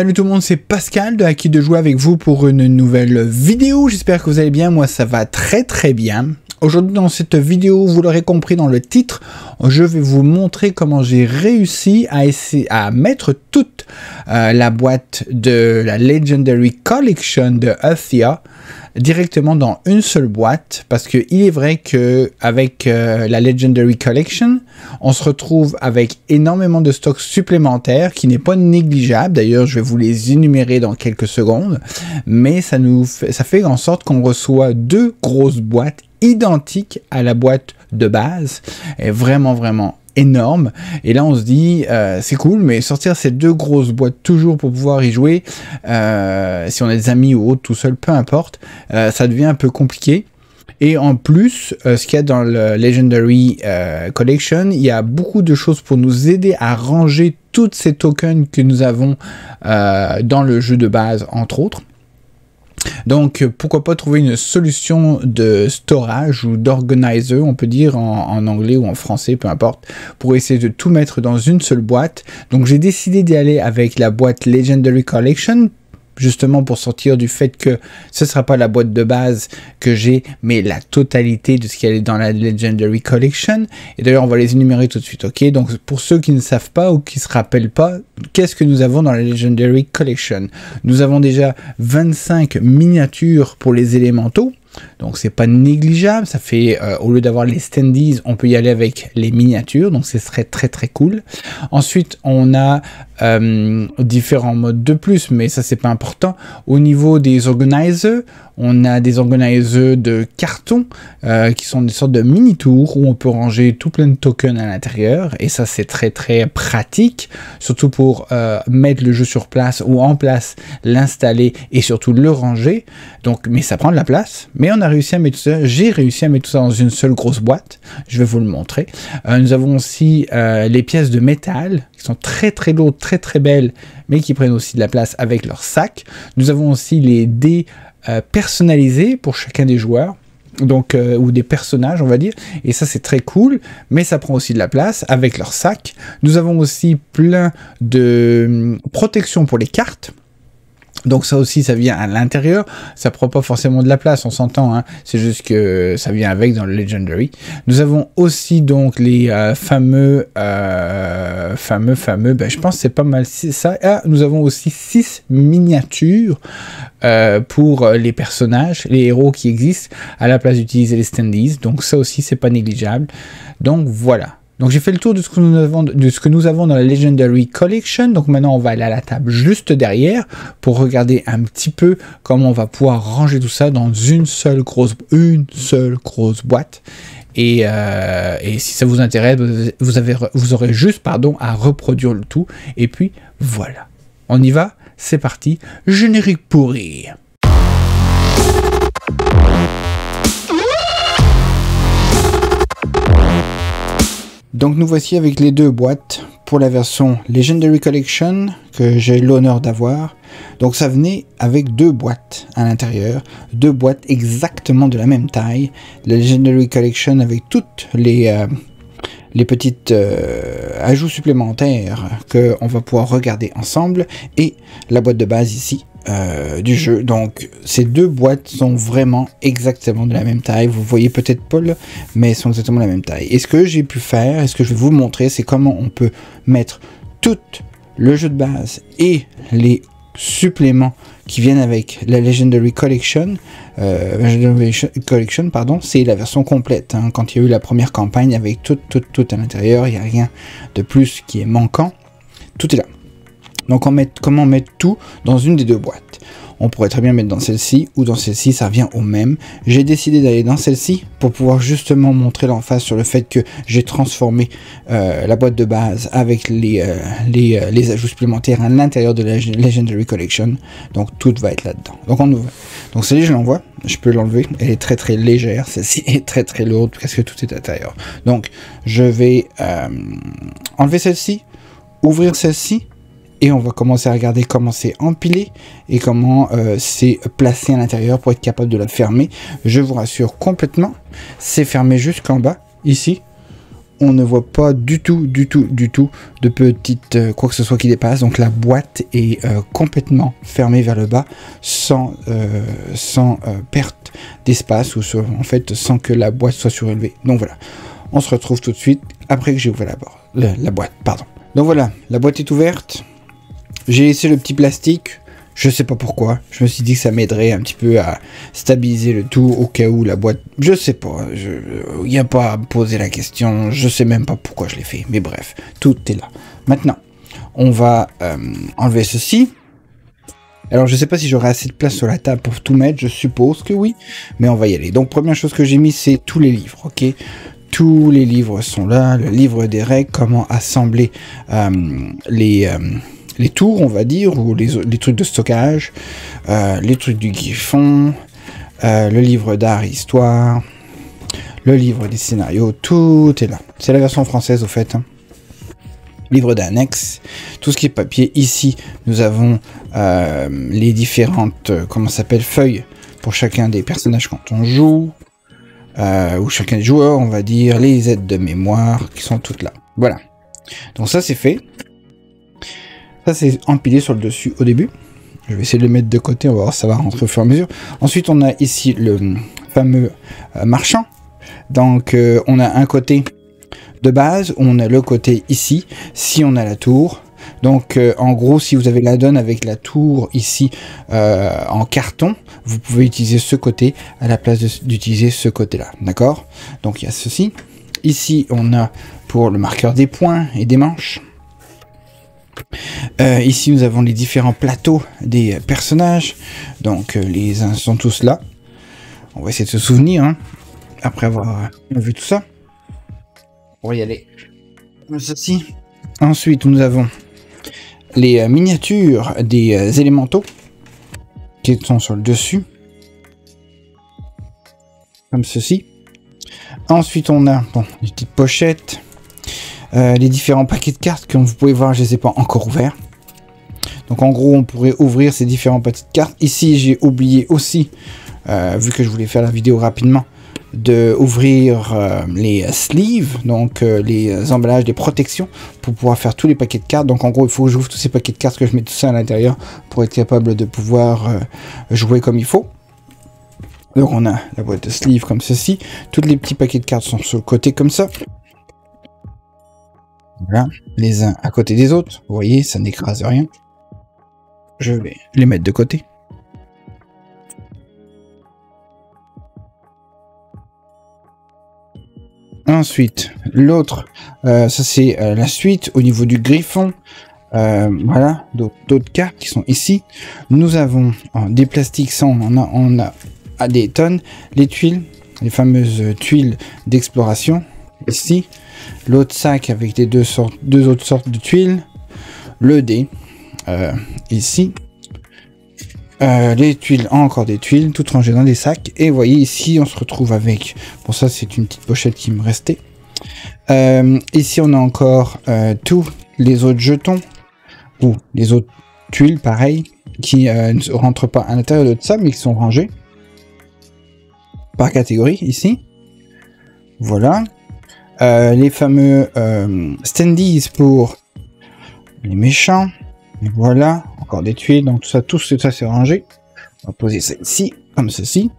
Salut tout le monde, c'est Pascal de Acquis de jouer avec vous pour une nouvelle vidéo. J'espère que vous allez bien, moi ça va très bien. Aujourd'hui dans cette vidéo, vous l'aurez compris dans le titre, je vais vous montrer comment j'ai réussi à mettre toute la boîte de la Legendary Collection de Uthia directement dans une seule boîte, parce que il est vrai que avec la Legendary Collection, on se retrouve avec énormément de stocks supplémentaires qui n'est pas négligeable. D'ailleurs, je vais vous les énumérer dans quelques secondes, mais ça fait en sorte qu'on reçoit deux grosses boîtes identiques à la boîte de base, est vraiment énorme. Et là on se dit c'est cool, mais sortir ces deux grosses boîtes toujours pour pouvoir y jouer, si on a des amis ou autres, tout seul, peu importe, ça devient un peu compliqué. Et en plus, ce qu'il y a dans le Legendary Collection, il y a beaucoup de choses pour nous aider à ranger toutes ces tokens que nous avons dans le jeu de base, entre autres. Donc pourquoi pas trouver une solution de storage ou d'organizer, on peut dire en anglais ou en français, peu importe, pour essayer de tout mettre dans une seule boîte. Donc j'ai décidé d'y aller avec la boîte Legendary Collection, justement pour sortir du fait que ce ne sera pas la boîte de base que j'ai, mais la totalité de ce qui est dans la Legendary Collection. Et d'ailleurs, on va les énumérer tout de suite, ok? Donc, pour ceux qui ne savent pas ou qui ne se rappellent pas, qu'est-ce que nous avons dans la Legendary Collection? Nous avons déjà 25 miniatures pour les élémentaux. Donc c'est pas négligeable, ça fait au lieu d'avoir les standees, on peut y aller avec les miniatures, donc ce serait très cool. Ensuite on a différents modes de plus, mais ça c'est pas important. Au niveau des organizers, on a des organizers de carton qui sont des sortes de mini tours où on peut ranger tout plein de tokens à l'intérieur, et ça c'est très pratique, surtout pour mettre le jeu sur place ou en place, l'installer et surtout le ranger. Donc mais ça prend de la place. Mais on a réussi à mettre tout ça, j'ai réussi à mettre tout ça dans une seule grosse boîte. Je vais vous le montrer. Nous avons aussi les pièces de métal qui sont très lourdes, très belles, mais qui prennent aussi de la place avec leur sac. Nous avons aussi les dés personnalisés pour chacun des joueurs. Donc ou des personnages on va dire, et ça c'est très cool, mais ça prend aussi de la place avec leur sac. Nous avons aussi plein de protections pour les cartes. Donc ça aussi, ça vient à l'intérieur, ça prend pas forcément de la place, on s'entend, hein, c'est juste que ça vient avec dans le Legendary. Nous avons aussi donc les fameux, ben, je pense que c'est pas mal ça. Ah, nous avons aussi 6 miniatures pour les personnages, les héros qui existent, à la place d'utiliser les standees, donc ça aussi c'est pas négligeable. Donc voilà. Donc j'ai fait le tour de ce que nous avons dans la Legendary Collection. Donc maintenant on va aller à la table juste derrière pour regarder un petit peu comment on va pouvoir ranger tout ça dans une seule grosse boîte. Et si ça vous intéresse, vous aurez juste à reproduire le tout. Et puis voilà, on y va, c'est parti, générique pourri. Donc nous voici avec les deux boîtes pour la version Legendary Collection que j'ai l'honneur d'avoir. Donc ça venait avec deux boîtes à l'intérieur, deux boîtes exactement de la même taille. La Legendary Collection avec toutes les petites ajouts supplémentaires qu'on va pouvoir regarder ensemble, et la boîte de base ici du jeu. Donc ces deux boîtes sont vraiment exactement de la même taille, vous voyez peut-être pas là, mais elles sont exactement de la même taille. Et ce que j'ai pu faire, et ce que je vais vous montrer, c'est comment on peut mettre tout le jeu de base et les suppléments qui viennent avec la Legendary Collection. Pardon, c'est la version complète, hein. Quand il y a eu la première campagne avec tout à l'intérieur, il n'y a rien de plus qui est manquant, tout est là. Donc comment mettre tout dans une des deux boîtes. On pourrait très bien mettre dans celle-ci ou dans celle-ci, ça revient au même. J'ai décidé d'aller dans celle-ci pour pouvoir justement montrer l'emphase sur le fait que j'ai transformé la boîte de base avec les ajouts supplémentaires à l'intérieur de la Legendary Collection. Donc tout va être là-dedans. Donc on ouvre. Donc celle-ci je l'envoie, je peux l'enlever, elle est très légère, celle-ci est très lourde, presque tout est à l'intérieur. Donc je vais enlever celle-ci, ouvrir celle-ci, et on va commencer à regarder comment c'est empilé et comment c'est placé à l'intérieur pour être capable de la fermer. Je vous rassure complètement, c'est fermé jusqu'en bas, ici. on ne voit pas du tout de petites quoi que ce soit qui dépasse. Donc la boîte est complètement fermée vers le bas, sans perte d'espace, ou en fait sans que la boîte soit surélevée. Donc voilà, on se retrouve tout de suite après que j'ai ouvert la boîte, pardon. Donc voilà, la boîte est ouverte. J'ai laissé le petit plastique. Je sais pas pourquoi. Je me suis dit que ça m'aiderait un petit peu à stabiliser le tout au cas où la boîte... Je sais pas. Il n'y a pas à me poser la question. Je sais même pas pourquoi je l'ai fait. Mais bref, tout est là. Maintenant, on va enlever ceci. Alors, je sais pas si j'aurai assez de place sur la table pour tout mettre. Je suppose que oui. Mais on va y aller. Donc, première chose que j'ai mis, c'est tous les livres. Ok ? Tous les livres sont là. Le livre des règles, comment assembler les tours, on va dire, ou les trucs de stockage, les trucs du Griffon, le livre d'art et histoire, le livre des scénarios, tout est là. C'est la version française au fait. Hein. Livre d'annexe, tout ce qui est papier. Ici, nous avons les différentes, comment ça s'appelle, feuilles pour chacun des personnages quand on joue, ou chacun des joueurs, on va dire, les aides de mémoire qui sont toutes là. Voilà. Donc ça, c'est fait. Ça, c'est empilé sur le dessus au début. Je vais essayer de le mettre de côté, on va voir si ça va rentrer au fur et à mesure. Ensuite, on a ici le fameux marchand. Donc, on a un côté de base, on a le côté ici, si on a la tour. Donc, en gros, si vous avez la donne avec la tour ici en carton, vous pouvez utiliser ce côté à la place d'utiliser ce côté-là. D'accord? Donc, il y a ceci. Ici, on a pour le marqueur des points et des manches. Ici nous avons les différents plateaux des personnages, donc les uns sont tous là. On va essayer de se souvenir hein, après avoir vu tout ça. On va y aller. Ceci. Ensuite nous avons les miniatures des élémentaux qui sont sur le dessus, comme ceci. Ensuite on a bon, les petites pochettes. Les différents paquets de cartes, comme vous pouvez voir, je ne les ai pas encore ouverts. Donc en gros, on pourrait ouvrir ces différents paquets de cartes. Ici, j'ai oublié aussi, vu que je voulais faire la vidéo rapidement, de ouvrir les sleeves, donc les emballages des protections, pour pouvoir faire tous les paquets de cartes. Donc en gros, il faut que j'ouvre tous ces paquets de cartes, que je mette tout ça à l'intérieur, pour être capable de pouvoir jouer comme il faut. Donc on a la boîte de sleeves comme ceci. Tous les petits paquets de cartes sont sur le côté comme ça. Voilà, les uns à côté des autres, vous voyez, ça n'écrase rien. Je vais les mettre de côté. Ensuite, l'autre, ça c'est la suite au niveau du Griffon. Voilà, d'autres cartes qui sont ici. Nous avons des plastiques, ça on a à des tonnes. Les tuiles, les fameuses tuiles d'exploration, ici. L'autre sac avec les deux autres sortes de tuiles. Le dé, ici. Les tuiles, encore des tuiles, toutes rangées dans des sacs. Et vous voyez, ici, on se retrouve avec... Bon, ça, c'est une petite pochette qui me restait. Ici, on a encore tous les autres jetons. Ou les autres tuiles, pareil, qui ne rentrent pas à l'intérieur de ça, mais qui sont rangées. Par catégorie, ici. Voilà. Les fameux standees pour les méchants. Et voilà, encore des tuiles, donc tout ça c'est rangé. On va poser ça ici, comme ceci.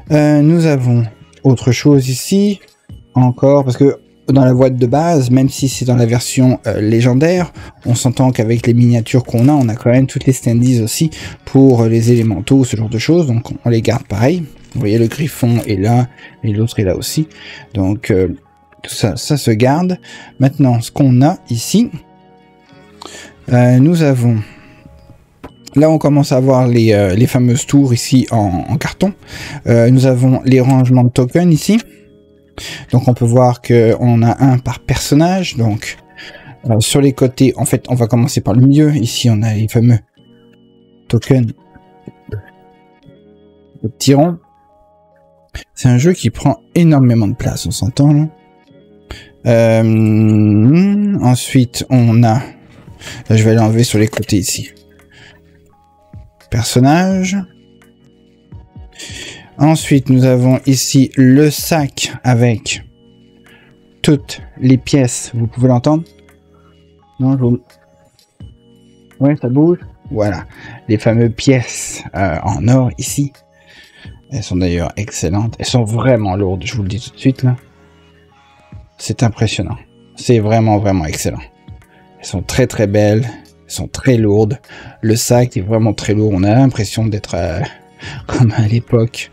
Nous avons autre chose ici, encore, parce que dans la boîte de base, même si c'est dans la version légendaire, on s'entend qu'avec les miniatures qu'on a, on a quand même toutes les standees aussi pour les élémentaux, ce genre de choses, donc on les garde pareil. Vous voyez, le Griffon est là, et l'autre est là aussi. Donc, tout ça se garde. Maintenant, ce qu'on a ici, nous avons... Là, on commence à voir les fameuses tours ici en carton. Nous avons les rangements de tokens ici. Donc, on peut voir qu'on a un par personnage. Donc, sur les côtés, en fait, on va commencer par le milieu. Ici, on a les fameux tokens de petits ronds. C'est un jeu qui prend énormément de place, on s'entend là. Ensuite, on a... Là, je vais l'enlever sur les côtés ici. Personnage. Ensuite, nous avons ici le sac avec toutes les pièces. Vous pouvez l'entendre? Non, ouais, ça bouge. Voilà, les fameuses pièces en or ici. Elles sont d'ailleurs excellentes. Elles sont vraiment lourdes, je vous le dis tout de suite là. C'est impressionnant. C'est vraiment, vraiment excellent. Elles sont très, très belles. Elles sont très lourdes. Le sac est vraiment très lourd. On a l'impression d'être comme à l'époque,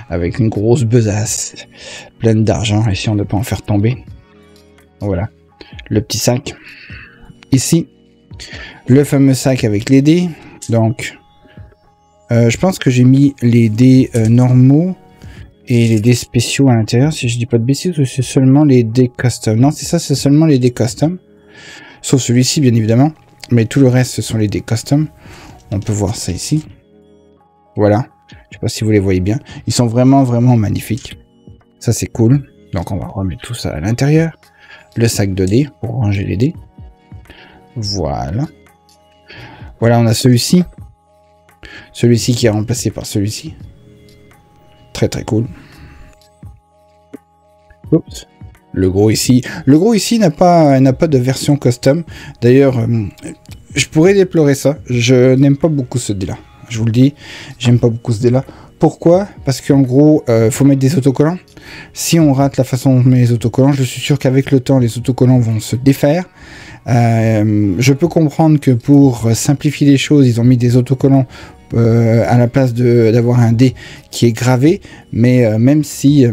avec une grosse besace pleine d'argent. Et si on ne peut pas en faire tomber. Voilà, le petit sac. Ici, le fameux sac avec les dés. Donc, je pense que j'ai mis les dés normaux et les dés spéciaux à l'intérieur, si je dis pas de bêtises, ou c'est seulement les dés custom. Non, c'est ça, c'est seulement les dés custom. Sauf celui-ci, bien évidemment. Mais tout le reste, ce sont les dés custom. On peut voir ça ici. Voilà. Je sais pas si vous les voyez bien. Ils sont vraiment, vraiment magnifiques. Ça, c'est cool. Donc, on va remettre tout ça à l'intérieur. Le sac de dés pour ranger les dés. Voilà. Voilà, on a celui-ci. Celui-ci qui est remplacé par celui-ci. Très très cool. Oups. Le gros ici. Le gros ici n'a pas de version custom. D'ailleurs, je pourrais déplorer ça. Je n'aime pas beaucoup ce dé-là. Je vous le dis, j'aime pas beaucoup ce dé-là. Pourquoi? Parce qu'en gros, faut mettre des autocollants. Si on rate la façon dont on met les autocollants, je suis sûr qu'avec le temps, les autocollants vont se défaire. Je peux comprendre que pour simplifier les choses, ils ont mis des autocollants à la place d'avoir un dé qui est gravé, mais même si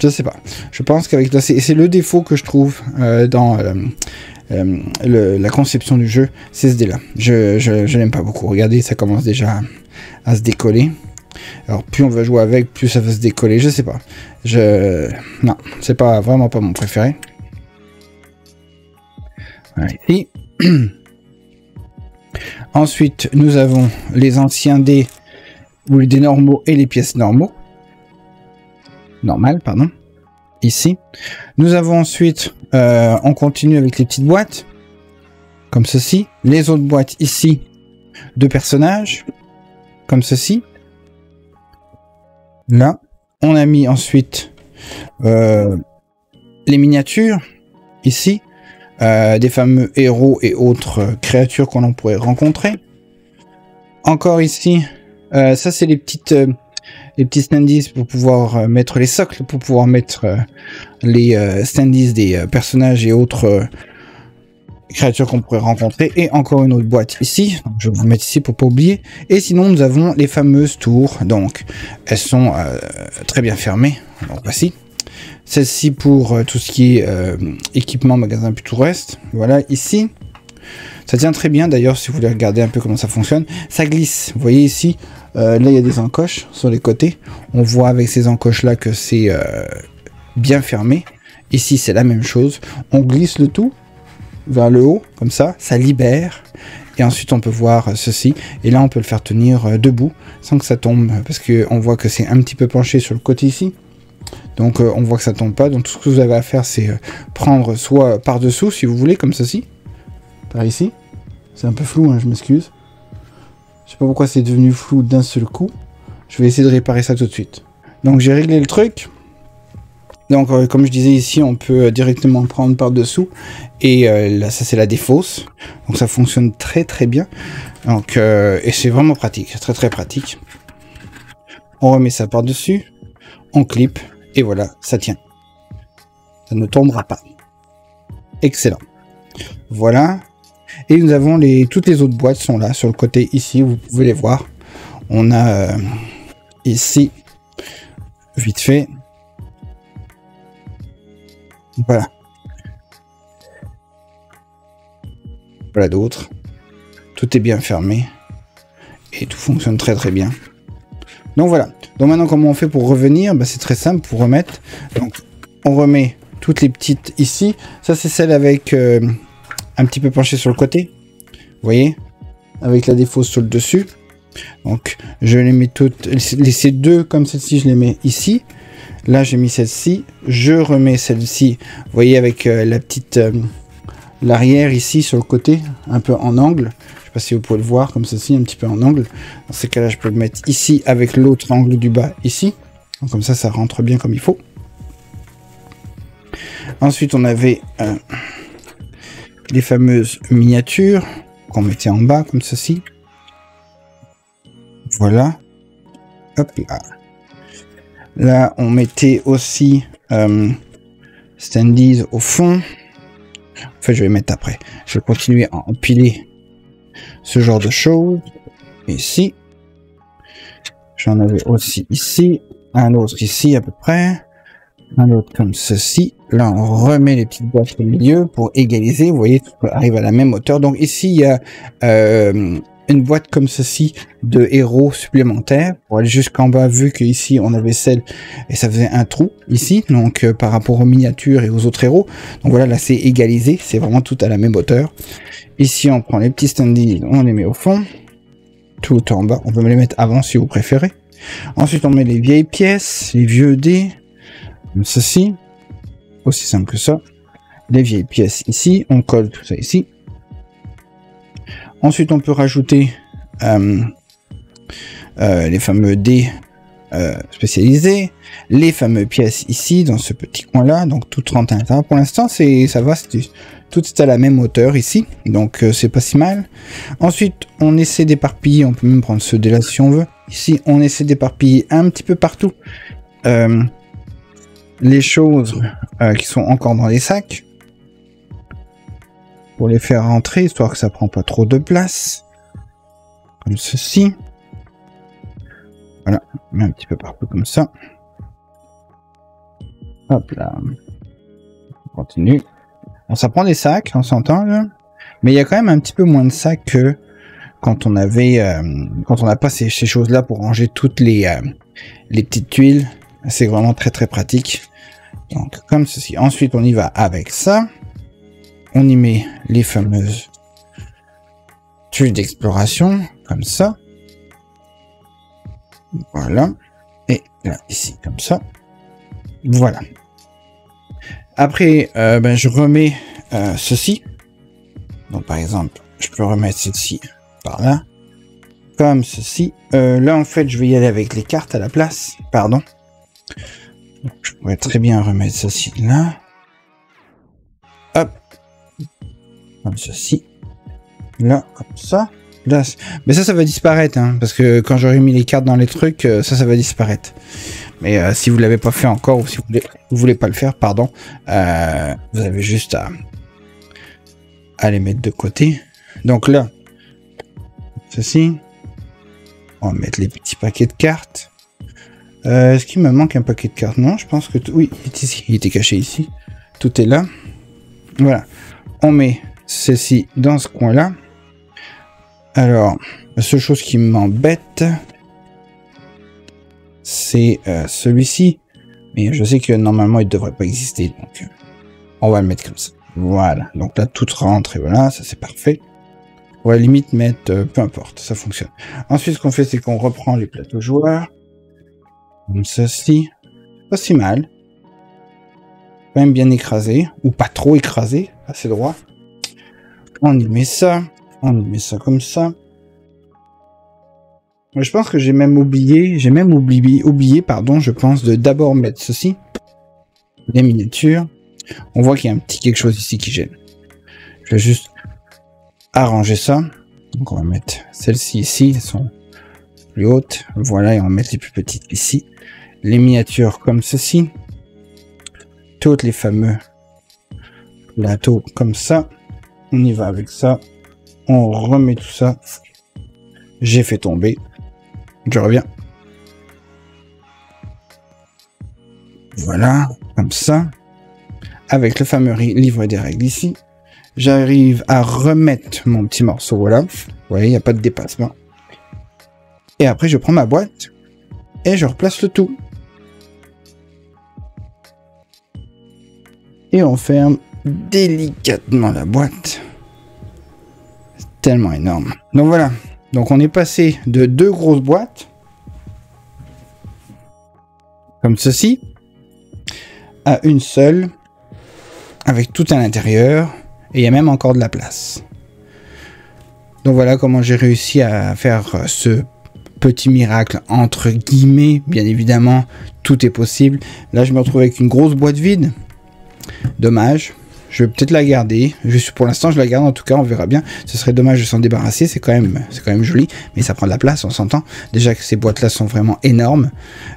je sais pas, je pense qu'avec c'est le défaut que je trouve dans la conception du jeu, c'est ce dé là. Je l'aime pas beaucoup. Regardez, ça commence déjà à se décoller. Alors plus on va jouer avec, plus ça va se décoller. Je sais pas. Non, c'est pas vraiment pas mon préféré. Voilà, ici. Ensuite, nous avons les anciens dés, ou les dés normaux et les pièces normaux. Normales, pardon. Ici. Nous avons ensuite, on continue avec les petites boîtes, comme ceci. Les autres boîtes ici, de personnages, comme ceci. Là, on a mis ensuite les miniatures, ici. Des fameux héros et autres créatures qu'on pourrait rencontrer. Encore ici, ça c'est les petits standees pour pouvoir mettre les socles, pour pouvoir mettre les standees des personnages et autres créatures qu'on pourrait rencontrer. Et encore une autre boîte ici, donc je vais vous mettre ici pour pas oublier. Et sinon nous avons les fameuses tours, donc elles sont très bien fermées. Donc voici. Celle-ci pour tout ce qui est équipement, magasin, puis tout le reste. Voilà, ici. Ça tient très bien, d'ailleurs, si vous voulez regarder un peu comment ça fonctionne. Ça glisse. Vous voyez ici, là, il y a des encoches sur les côtés. On voit avec ces encoches-là que c'est bien fermé. Ici, c'est la même chose. On glisse le tout vers le haut, comme ça. Ça libère. Et ensuite, on peut voir ceci. Et là, on peut le faire tenir debout, sans que ça tombe. Parce qu'on voit que c'est un petit peu penché sur le côté ici. Donc on voit que ça tombe pas, donc tout ce que vous avez à faire c'est prendre soit par dessous si vous voulez, comme ceci, par ici, c'est un peu flou, hein, je m'excuse, je sais pas pourquoi c'est devenu flou d'un seul coup, je vais essayer de réparer ça tout de suite. Donc j'ai réglé le truc, donc comme je disais ici on peut directement prendre par dessous, et là ça c'est la défausse, donc ça fonctionne très très bien, donc et c'est vraiment pratique, très très pratique. On remet ça par dessus, on clip, et voilà, ça tient. Ça ne tombera pas. Excellent. Voilà. Et nous avons toutes les autres boîtes sont là, sur le côté ici, vous pouvez les voir. On a ici, vite fait. Voilà. Voilà d'autres. Tout est bien fermé. Et tout fonctionne très très bien. Donc voilà. Donc maintenant, comment on fait pour revenir? C'est très simple pour remettre. Donc on remet toutes les petites ici. Ça c'est celle avec un petit peu penché sur le côté. Vous voyez? Avec la défausse sur le dessus. Donc je les mets toutes. Ces deux comme celle-ci, je les mets ici. Là j'ai mis celle-ci. Je remets celle-ci. Vous voyez avec la petite l'arrière ici sur le côté, un peu en angle. Je sais pas si vous pouvez le voir comme ceci, un petit peu en angle. Dans ces cas-là, je peux le mettre ici avec l'autre angle du bas ici. Donc, comme ça, ça rentre bien comme il faut. Ensuite, on avait les fameuses miniatures qu'on mettait en bas, comme ceci. Voilà. Hop là. Là, on mettait aussi standees au fond. En fait, je vais mettre après. Je vais continuer à empiler ce genre de choses. Ici. J'en avais aussi ici. Un autre ici à peu près. Un autre comme ceci. Là, on remet les petites boîtes au milieu pour égaliser. Vous voyez, tout arrive à la même hauteur. Donc ici, il y a une boîte comme ceci de héros supplémentaires pour aller jusqu'en bas, vu que ici on avait celle et ça faisait un trou ici. Donc par rapport aux miniatures et aux autres héros. Donc voilà, là c'est égalisé. C'est vraiment tout à la même hauteur. Ici, on prend les petits standees, on les met au fond. Tout en bas. On peut me les mettre avant si vous préférez. Ensuite, on met les vieilles pièces, les vieux dés. Comme ceci, aussi simple que ça. Les vieilles pièces ici, on colle tout ça ici. Ensuite, on peut rajouter les fameux dés spécialisés, les fameuses pièces ici, dans ce petit coin-là. Donc, tout rentre à l'intérieur. Pour l'instant, ça va, tout est à la même hauteur ici. Donc, c'est pas si mal. Ensuite, on essaie d'éparpiller. On peut même prendre ce dé-là si on veut. Ici, on essaie d'éparpiller un petit peu partout. Les choses qui sont encore dans les sacs pour les faire rentrer, histoire que ça prend pas trop de place, comme ceci. Voilà, on met un petit peu partout comme ça. Hop là, on continue. Bon, ça prend des sacs, on s'entend là, mais il y a quand même un petit peu moins de sacs que quand on avait, quand on n'a pas ces choses là pour ranger toutes les petites tuiles. C'est vraiment très très pratique. Donc comme ceci. Ensuite on y va avec ça. On y met les fameuses tuiles d'exploration. Comme ça. Voilà. Et là ici comme ça. Voilà. Après je remets ceci. Donc par exemple je peux remettre ceci par là. Comme ceci. Là en fait je vais y aller avec les cartes à la place. Pardon. Je pourrais très bien remettre ceci là. Hop. Comme ceci. Là, comme ça. Là, mais ça va disparaître. Hein, parce que quand j'aurai mis les cartes dans les trucs, ça va disparaître. Mais si vous l'avez pas fait encore, ou si vous voulez pas le faire, pardon. Vous avez juste à les mettre de côté. Donc là. Ceci. On va mettre les petits paquets de cartes. Est-ce qu'il me manque un paquet de cartes? Non, je pense que... Oui, il est ici. Il était caché ici. Tout est là. Voilà. On met ceci dans ce coin-là. Alors, la seule chose qui m'embête, c'est celui-ci. Mais je sais que normalement, il ne devrait pas exister. Donc, on va le mettre comme ça. Voilà. Donc là, tout rentre et voilà. Ça, c'est parfait. On va à la limite mettre... peu importe. Ça fonctionne. Ensuite, ce qu'on fait, c'est qu'on reprend les plateaux joueurs. Comme ceci, pas si mal, quand même bien écrasé, ou pas trop écrasé, assez droit. On y met ça comme ça. Je pense que j'ai même oublié, pardon, je pense de d'abord mettre ceci, les miniatures. On voit qu'il y a un petit quelque chose ici qui gêne. Je vais juste arranger ça. Donc on va mettre celles-ci ici, elles sont plus hautes. Voilà, et on va mettre les plus petites ici. Les miniatures comme ceci. Toutes les fameux plateaux comme ça. On y va avec ça. On remet tout ça. J'ai fait tomber. Je reviens. Voilà, comme ça. Avec le fameux livre des règles ici. J'arrive à remettre mon petit morceau. Voilà. Vous voyez, il n'y a pas de dépassement. Et après, je prends ma boîte. Et je replace le tout. Et on ferme délicatement la boîte. C'est tellement énorme. Donc voilà. Donc on est passé de 2 grosses boîtes. Comme ceci. À une seule. Avec tout à l'intérieur. Et il y a même encore de la place. Donc voilà comment j'ai réussi à faire ce petit miracle entre guillemets. Bien évidemment, tout est possible. Là, je me retrouve avec une grosse boîte vide. Dommage. Je vais peut-être la garder. Pour l'instant, je la garde. En tout cas, on verra bien. Ce serait dommage de s'en débarrasser. C'est quand même joli. Mais ça prend de la place, on s'entend. Déjà que ces boîtes-là sont vraiment énormes.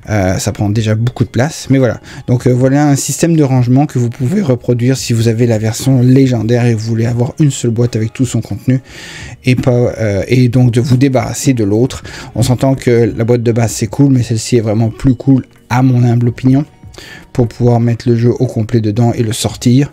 Ça prend déjà beaucoup de place. Mais voilà. Donc, voilà un système de rangement que vous pouvez reproduire si vous avez la version légendaire et que vous voulez avoir une seule boîte avec tout son contenu. Et donc, de vous débarrasser de l'autre. On s'entend que la boîte de base, c'est cool. Mais celle-ci est vraiment plus cool, à mon humble opinion, pour pouvoir mettre le jeu au complet dedans et le sortir.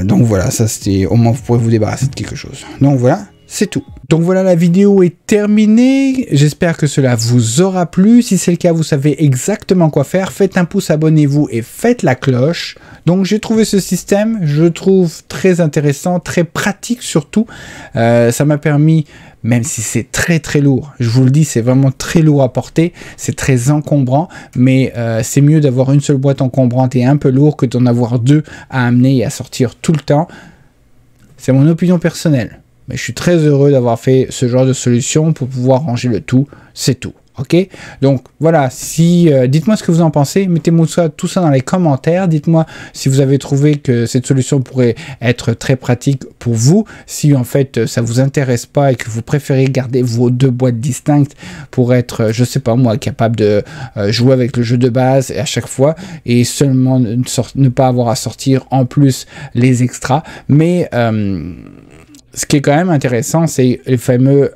Donc voilà, ça c'était, au moins vous pourrez vous débarrasser de quelque chose. Donc voilà, c'est tout. Donc voilà, la vidéo est terminée. J'espère que cela vous aura plu. Si c'est le cas, vous savez exactement quoi faire. Faites un pouce, abonnez-vous et faites la cloche. Donc j'ai trouvé ce système, je le trouve très intéressant, très pratique surtout. Ça m'a permis, même si c'est très très lourd, je vous le dis, c'est vraiment très lourd à porter, c'est très encombrant, mais c'est mieux d'avoir une seule boîte encombrante et un peu lourd que d'en avoir deux à amener et à sortir tout le temps. C'est mon opinion personnelle, mais je suis très heureux d'avoir fait ce genre de solution pour pouvoir ranger le tout, c'est tout. Ok, donc voilà, dites-moi ce que vous en pensez, mettez-moi tout ça dans les commentaires, dites-moi si vous avez trouvé que cette solution pourrait être très pratique pour vous, si en fait ça vous intéresse pas et que vous préférez garder vos deux boîtes distinctes pour être, je sais pas moi, capable de jouer avec le jeu de base à chaque fois et seulement ne pas avoir à sortir en plus les extras, mais ce qui est quand même intéressant, c'est les fameux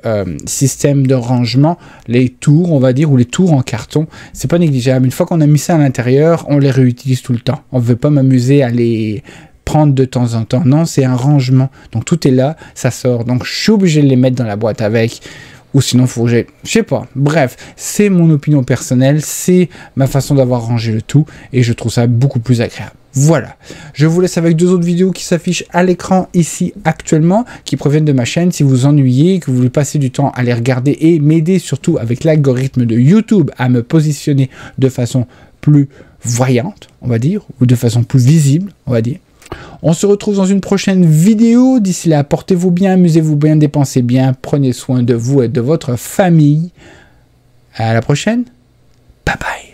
systèmes de rangement, les tours, on va dire, ou les tours en carton. C'est pas négligeable. Une fois qu'on a mis ça à l'intérieur, on les réutilise tout le temps. On ne veut pas m'amuser à les prendre de temps en temps. Non, c'est un rangement. Donc tout est là, ça sort. Donc je suis obligé de les mettre dans la boîte avec. Ou sinon, faut que je sais pas. Bref, c'est mon opinion personnelle, c'est ma façon d'avoir rangé le tout. Et je trouve ça beaucoup plus agréable. Voilà, je vous laisse avec deux autres vidéos qui s'affichent à l'écran ici actuellement, qui proviennent de ma chaîne. Si vous ennuyez, que vous voulez passer du temps à les regarder et m'aider surtout avec l'algorithme de YouTube à me positionner de façon plus voyante, on va dire, ou de façon plus visible, on va dire. On se retrouve dans une prochaine vidéo. D'ici là, portez-vous bien, amusez-vous bien, dépensez bien, prenez soin de vous et de votre famille. À la prochaine. Bye bye.